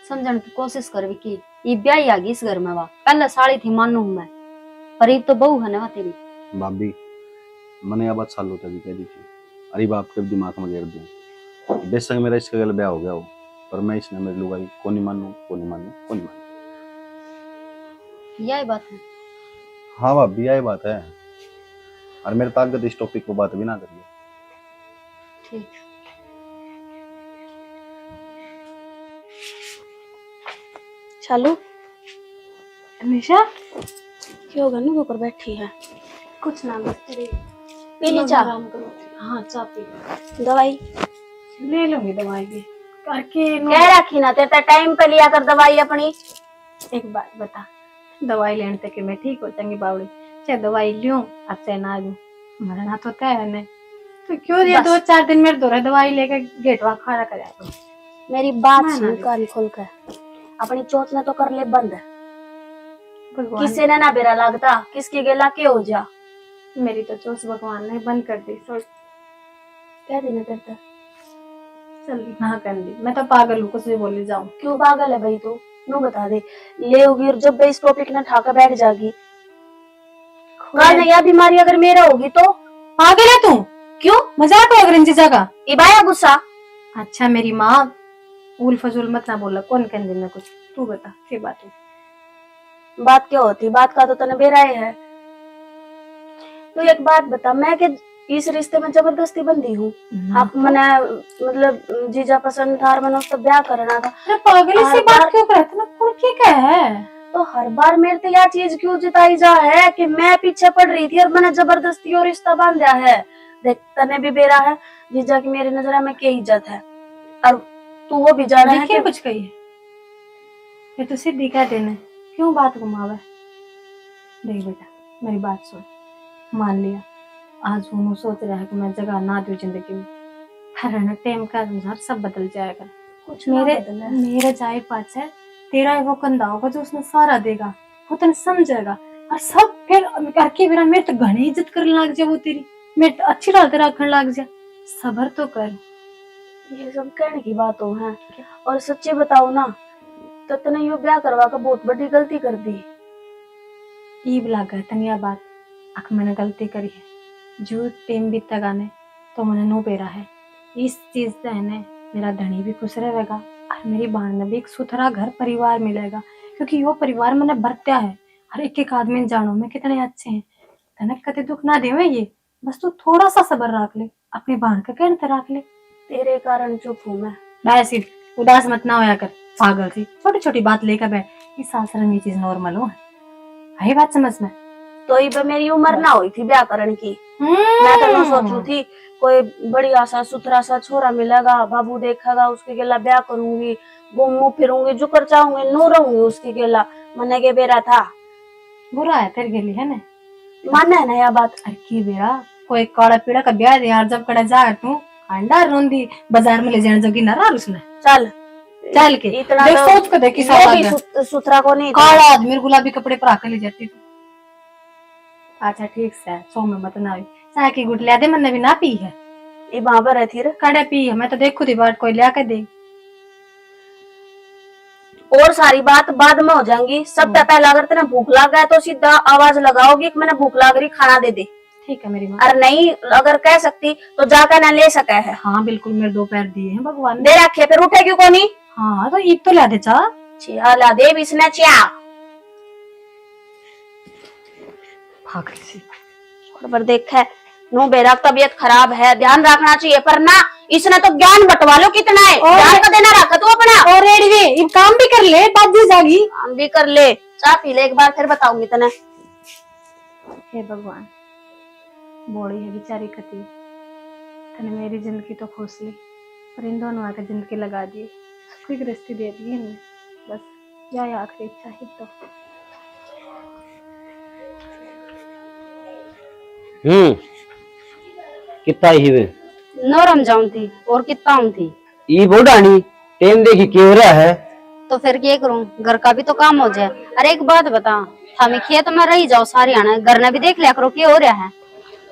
समझने की कोशिश कर विक्की, ये ब्याह आ गई इस घर में, वा पहले साड़ी थी मानू हूं मैं, पर ये तो बहू है ना तेरी। भाभी मैंने यह बात सालों तक कह दी थी, अरे बाप के दिमाग में घेर दूं। बेशक मेरा इसके गल ब्याह हो गया हो, पर मैं इसने मेरी लुगाई को नहीं मानू, को नहीं मानू, को नहीं मानू। यही बात है। हाँ भाभी यही बात है, और मेरे ताकत इस टॉपिक पर बात भी ना करिए। ठीक चालू निशा क्या होगा ना, वो ऊपर बैठी है। कुछ ना बस तेरे पी ली चाय? आराम करो। हाँ चाय पी दवाई ले लूंगी, दवाई भी करके कह रखी ना तेरे टाइम पे लिया कर दवाई अपनी। एक बात बता, दवाई लेने तक मैं ठीक हो जाऊंगी बावड़ी, चाहे दवाई लूं और चाहे ना लूं, मरना तो तय है नहीं। तो क्यों ये बस। 2-4 दिन मेरे दौरे दवाई लेकर गेटवा खड़ा कर आया। मेरी बात ना, सुन ना, कान खोल कर, अपनी चोट ने तो कर ले बंद। भगवान किसी ने ना बेरा लगता, किसकी गेला के हो जा। मेरी तो चोट भगवान ने बंद कर दी। सोच कह देना तेरे, चल ना कर दी, मैं तो पागल हूँ, कुछ भी बोली जाऊं। क्यों पागल है भाई तू? नो बता दे, ले होगी और जब इस टॉपिक ना ठाकर बैठ जागी। कल यह बीमारी अगर मेरा होगी तो? पागल है तू? क्यों? मजाक है अगर जगह। इबाया गुस्सा। अच्छा मेरी माँ उल फजूल मत ना बोला, कौन कह दिन में कुछ, तू बता क्या बात है? बात क्या होती, बात का तो तने बेरा है। तो एक बात बता, मैं के इस रिश्ते में जबरदस्ती बंदी हूँ। आप मैंने मतलब जीजा पसंद था, मैंने उसका ब्याह करना था। अरे पागल सी बात क्यों करते ना, कौन क्या है? तो हर बार मेरे से यह चीज क्यों जिताई जा है कि मैं पीछे पड़ रही थी और मैंने जबरदस्ती और रिश्ता बांध दिया है? देख तने भी बेरा है, जीजा की मेरी नजर में क्या इज्जत है, और तू वो भी जाना है कि कुछ कही फिर तो सीधी कह देना, क्यों बात घुमावे। देख बेटा मेरी बात सुन, मान लिया आज वो सोच रहा है कि मैं जगह ना दूं जिंदगी में, पर है ना टाइम का अनुसार सब बदल जाएगा। कुछ ना मेरे बदला। मेरा जाए पास है, तेरा वो कंधा होगा जो उसने सारा देगा, वो तेने समझेगा और सब फिर करके मेरा मेरे तो घनी इज्जत करने लग जाए, वो तेरी मेरे तो अच्छी रात रखने लग जाए। सबर तो कर। ये सब कहने की बातों है, और सच्ची बताओ ना तो तने यो ब्याह करवा कर बहुत बड़ी गलती कर दी। ईब लागा तनिया बात अख मैंने गलती करी है, जो टाइम बीता गाने तो मैंने नो पेरा है। इस चीज से है ने मेरा धनी भी खुश रहेगा और मेरी बहन ने भी एक सुथरा घर परिवार मिलेगा, क्योंकि वो परिवार मैंने बरत्या है। हर एक आदमी जानो में कितने अच्छे हैं, तनक कते दुख ना देवे ये, बस तू थोड़ा सा सबर रख ले, अपनी बहन का कहने रख ले। तेरे कारण चुप हूँ मैं। ऐसी उदास मत ना होया कर पागल सी, छोटी छोटी बात लेकर बैठ। इस सासरे में ये चीज नॉर्मल हो, है बात समझ में। तो ये मेरी उम्र ना हुई थी ब्याह करने की। मैं तो ना सोचू थी कोई बढ़िया सा सुथरा सा छोरा मिलेगा, बाबू देखेगा, उसके गेला ब्याह करूंगी, घूमू फिरूंगी, जो कर चाहूंगी नू रहूंगी उसके गेला। मने के बेरा था बुरा है तेरे के लिए है ना, मानना है ना यह बात। अरे की बेरा कोई काला पीड़ा का ब्याह दे यार, जब कड़ा जा तू अंडा रोंदी बाजार में ले जाने जोगी ना रहा उसने। चल चल के इतना देख तो सोच के देख किसा वो भी सुथरा को नहीं था। काला आदमी गुलाबी कपड़े पर आकर ले जाती तू। अच्छा ठीक से सो में मत ना आई, चाय की गुट लिया दे, मैंने भी ना पी है। ये वहां पर रहती रे। कड़े पी है, मैं तो देखू थी बाट कोई लिया के दे। और सारी बात बाद में हो जाएंगी। सबसे पहले अगर तेने भूख लग गया तो सीधा आवाज लगाओगी कि मैंने भूख लग रही, खाना दे दे। ठीक है मेरी माँ। और नहीं अगर कह सकती तो जाकर ना ले सके है। हाँ बिल्कुल, मेरे 2 पैर दिए हैं भगवान ने। दे रखे फिर उठे क्यों को नहीं? हाँ तो ईद तो ला दे चा। चिया दे इसने चिया। पागल सी। छोड़ पर देख है नो बेरा तबीयत खराब है, ध्यान रखना चाहिए, पर ना इसने तो ज्ञान बंटवा लो कितना है, ध्यान का देना रखा तू अपना। और रेडवे ये काम भी कर ले, बात भी जागी। हम भी कर ले, चाय पी ले एक बार फिर बताऊंगी तने। हे भगवान, बोड़ी है बेचारी कती, तने मेरी जिंदगी तो खोस ली, पर इन दोनों आकर जिंदगी लगा दी, सुखी गृहस्थी दे दी इनने। बस यह आखिरी इच्छा ही तो। कितना ही वे नौरम जाऊं थी और कितना हूं थी। ई बोडानी टेम देखी क्यों रहा है। तो फिर क्या करूं, घर का भी तो काम हो जाए। अरे एक बात बता, हमें खेत में रही जाओ सारी आना, घर ने भी देख लिया करो क्या हो रहा है।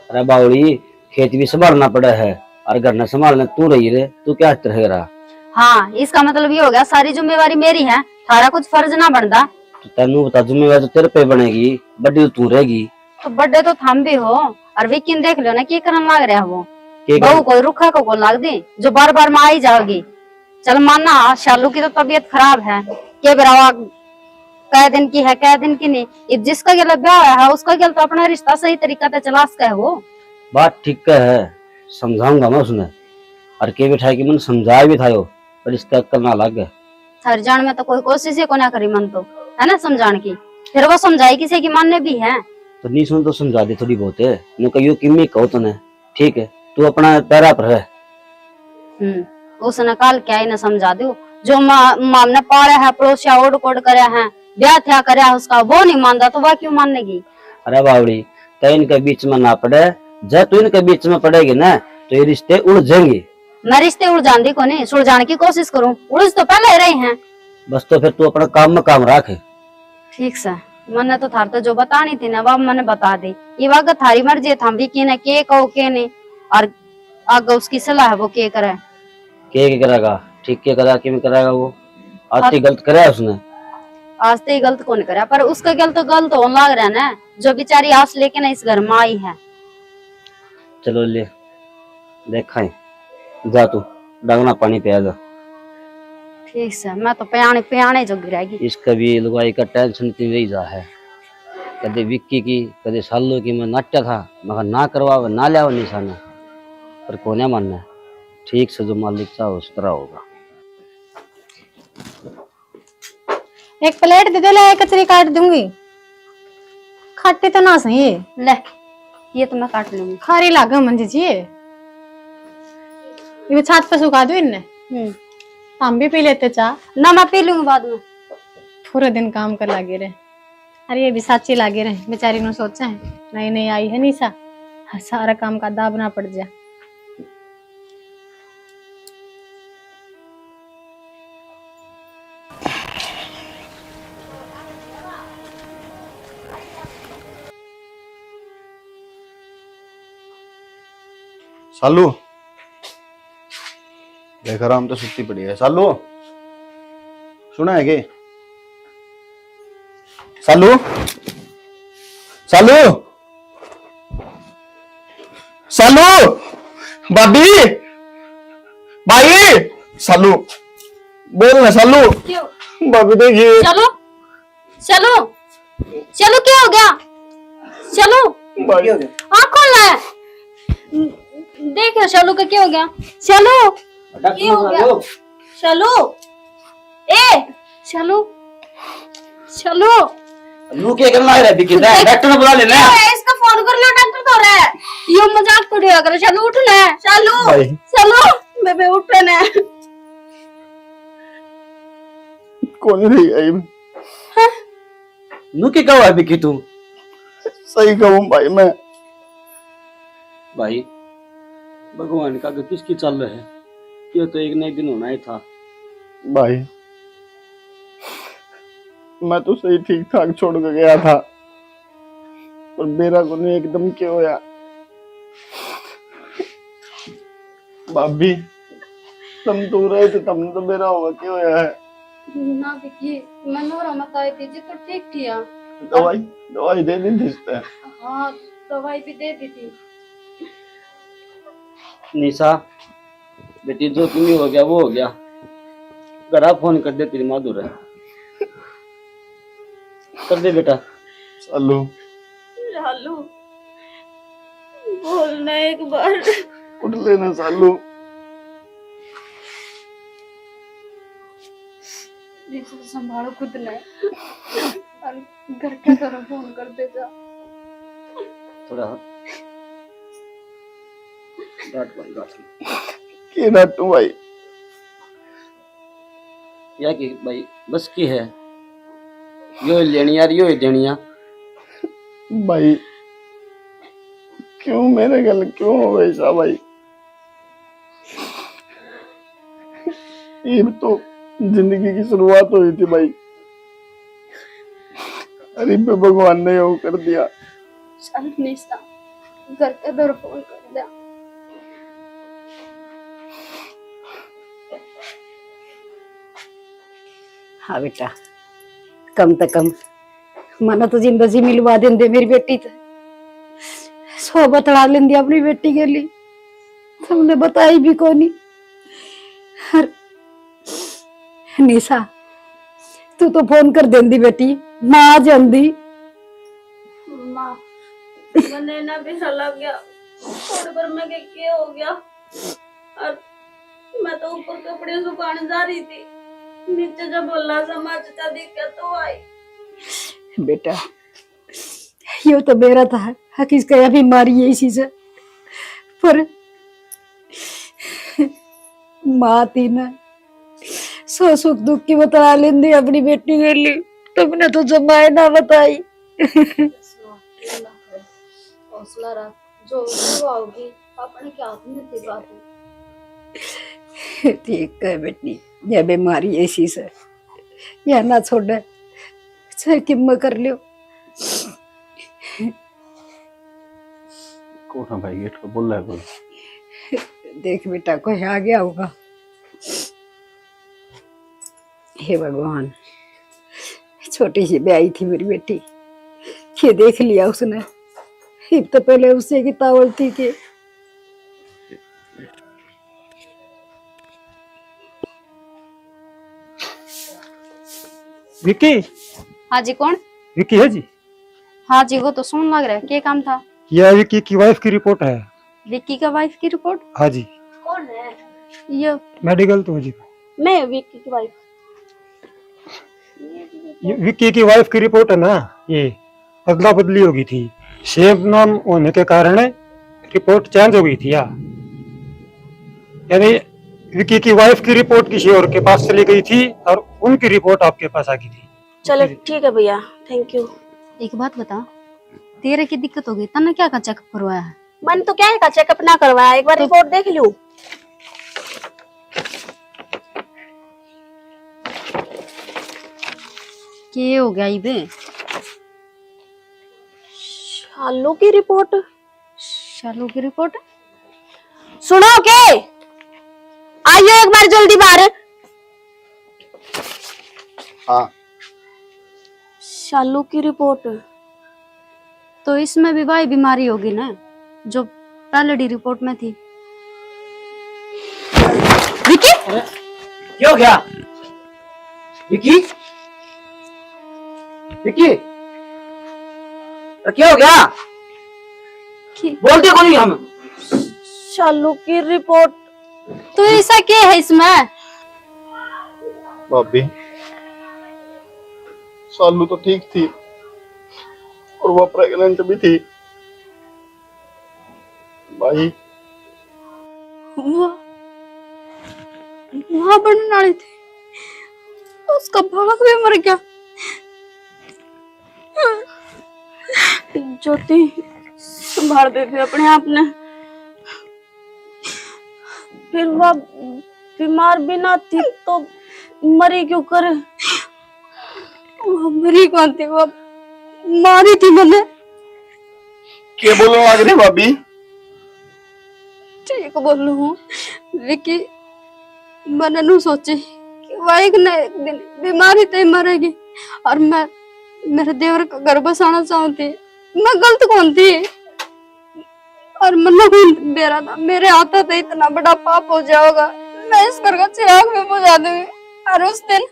अरे बावड़ी खेत भी संभालना पड़ा है और घर न संभालना तू रही रे, तू क्या रह रहा। हाँ इसका मतलब ये हो गया सारी जिम्मेवारी मेरी है, थारा कुछ फर्ज ना बनता। तो तेनू बता जिम्मेवारी तो तेरे पे बनेगी, बड़ी तो तू रहेगी। तो बर्थडे तो थम भी हो, और वीकेंड देख लो ना क्या करने लग रहा है वो। के बहू कोई रुखा को लाग दे जो बार बार में आई जाओगी। चल मानना शालू की तो तबीयत खराब है, के बरावा कै दिन की है कै दिन की नहीं। अब जिसका गला ब्याह है उसका गल तो अपना रिश्ता सही तरीका से चला सके। वो बात ठीक है, समझाऊंगा मैं उसने, और के बिठाई की मैंने समझाया भी था यो, पर इसका अक्कल ना लग गया। हर जान में तो कोई कोशिश ही को ना करी मन तो है ना समझाने की, फिर वो समझाई किसी की मानने भी है। तो नहीं सुन तो समझा दे थोड़ी बहुत है, नु कहियो किम्मी कहो तने, ठीक है तू अपना पैरा पर है। उसने काल क्या ही ना समझा दो, जो माम ने पाड़ा है पड़ोसिया ओढ़ कोड करे हैं, ब्याह थया करे उसका, वो नहीं मानता तो वह क्यों मानेगी। अरे बावड़ी तो इनके बीच में ना पड़े, जब तू इनके बीच में पड़ेगी ना तो ये रिश्ते उड़ जाएंगे। मैं रिश्ते उलझान दी को नहीं, सुलझाने की कोशिश करूं, उलझ तो पहले ही रही हैं। बस तो फिर तू अपना काम में काम रख। ठीक से मैंने तो थार तो जो बतानी थी ना वह मैंने बता दी, ये वाग थारी मर्जी था भी की ने के कहो के नहीं, और आगे उसकी सलाह है वो के करे। के करेगा, ठीक के करेगा कि करेगा वो, आज तो गलत करे उसने। आज तो गलत कौन करे, पर उसका गलत गलत होने लग रहा है ना, जो बेचारी आस लेके ना इस घर में आई है। चलो ले देखा जा तू डांगना पानी पिया जा। ठीक से मैं तो पियाने पियाने जोगी रहेगी। इसका भी लुगाई का टेंशन इतनी रही जा है, कदे विक्की की कदे सालों की। मैं नाट्या था मगर ना करवा ना लिया निशाना, पर कोने मानना ठीक से जो मालिक चाहे उस तरह होगा। एक प्लेट दे दे, ले कचरी काट दूंगी। खट्टी तो ना सही है, ले ये तो मैं काट लूंगी। खारी लागे मंजी जी, ये छात पे सुखा दो इनने, हम भी पी लेते चाह। ना मैं पी लूंगी बाद में। पूरे दिन काम कर लागे रहे। अरे ये भी साची लागे रहे, बेचारी ने सोचा है नई नई आई है निशा, सारा काम का दाबना पड़ जा। सालू देख आराम तो सुती पड़ी है। सालू सुना है के? सालू सालू सालू भाभी भाई सालू बोल ना सालू। क्यों? भाभी देखिए। चलो चलो चलो, क्या हो गया? चलो भाई आँख खोलना है। देखो चलो का क्या हो गया? चलो क्या हो गया? चलो ए चलो चलो। यू क्या करना है विक्की? डॉक्टर ने बुला लेना। क्या है? इसका फोन कर लो, डॉक्टर तो रहा है। यो मजाक थोड़ी अगर। चलो उठ ले, चलो भाई। चलो बेबे उठ ले। कौन रही आई? नू क्या कहा है विक्की तू? सही कहूँ भाई मैं। भाई भगवान का किसकी चल रहा है? ये तो एक न एक दिन होना ही था। भाई मैं तो सही ठीक ठाक छोड़ के गया था, पर मेरा को नहीं एकदम क्यों होया? भाभी तुम तो रहे थे, तुमने तो मेरा हुआ क्यों होया है? ना विकी, मैं नोरा मत आई थी जी, तो ठीक थी। दवाई दवाई दे दी थी इसने। हाँ दवाई भी दे दी थी। निशा बेटी जो तुम्हें हो गया वो हो गया। घर फोन कर दे, तेरी माधुर है। कर दे बेटा। सालू लालू बोलना एक बार। उठ लेना सालू। देखो संभालो खुद ने, और घर के तरफ फोन कर दे जा। थोड़ा डांट के डांटू भाई? या कि भाई बस की है, यो लेनी यार, यो देनिया। भाई क्यों मेरे गल क्यों हो वैसा भाई? ये तो जिंदगी की शुरुआत हुई थी भाई, अरे पे भगवान ने वो कर दिया। चल निशा घर के तरफ फोन कर दे। हाँ बेटा, कम से कम मना तो जिंदगी मिलवा देंदे मेरी बेटी तो। सो बतला लेंदी अपनी बेटी के लिए, तुमने बताई भी कोनी। हर निशा तू तो फोन कर देंदी बेटी, मां आ जांदी। माँ मैंने ना भी चला गया थोड़ी बार में क्या हो गया, और मैं तो ऊपर कपड़े सुखाने जा रही थी, नीचे जब बोला समाचार देख के तो आई। बेटा यो तो मेरा था, हकीस का बीमारी है इसी से, पर माँ थी ना, सो सुख दुख की बता लेंदी अपनी बेटी के लिए, तुमने तो जमाए ना बताई। हौसला रख, जो होगी अपने के हाथ में थी बात। ठीक है बेटी, यह बीमारी ऐसी से यह ना छोड़े, चाहे किम्म कर लियो। कौन है भाई? गेट पर बोल रहा है कोई? देख बेटा कोई आ गया होगा। हे भगवान, छोटी सी ब्याई थी मेरी बेटी, ये देख लिया उसने। अब तो पहले उससे की तावल थी कि विक्की। हाँ जी कौन? विक्की है जी। हाँ जी वो तो सुन लग रहा है, क्या काम था? यह विक्की की वाइफ की रिपोर्ट है। विक्की का वाइफ की रिपोर्ट? हाँ जी, कौन है? ये मेडिकल तो जी। मैं विक्की की वाइफ। ये विक्की की वाइफ की रिपोर्ट है ना, ये अदला बदली हो गई थी, सेम नाम होने के कारण रिपोर्ट चेंज हो गई थी। यानी विक्की की वाइफ की रिपोर्ट किसी और के पास चली गई थी और उनकी रिपोर्ट आपके पास आ गई थी। चलो ठीक है भैया, थैंक यू। एक बात बता, तेरे की दिक्कत हो गई तने क्या का चेकअप करवाया है? मैंने तो क्या है का चेकअप ना करवाया, एक बार रिपोर्ट देख लूं। क्या हो गया इबे? शालू की रिपोर्ट? शालू की रिपोर्ट? सुनो के, आइयो एक बार जल्दी बाहर। हाँ शालू की रिपोर्ट? तो इसमें भी वही बीमारी होगी ना जो पहले डी रिपोर्ट में थी। विकी, क्या हो गया? विकी, विकी, क्या हो गया? बोलते कौन हम? शालू की रिपोर्ट? तो ऐसा क्या है इसमें? भाभी, सालू तो ठीक थी और वो प्रेग्नेंट भी थी। भाई वहां बनने वाली थी, उसका बालक भी मर गया। ज्योति, संभाल बेबी अपने आप ने। फिर वह बीमार भी ना थी तो मरी क्यों करे? वो मरी कौन थी, वो मारी थी मैंने। क्या बोलो लग रही भाभी? ठीक बोल रहा हूँ विकी, मैंने नहीं सोची कि वह एक न एक दिन बीमारी तय मरेगी और मैं मेरे देवर का घर बसाना चाहती। मैं गलत कौन थी और मन्ना कौन बेरा था? मेरे हाथ तो इतना बड़ा पाप हो जाएगा, मैं इस घर का चिराग में बुझा दूंगी। और उस दिन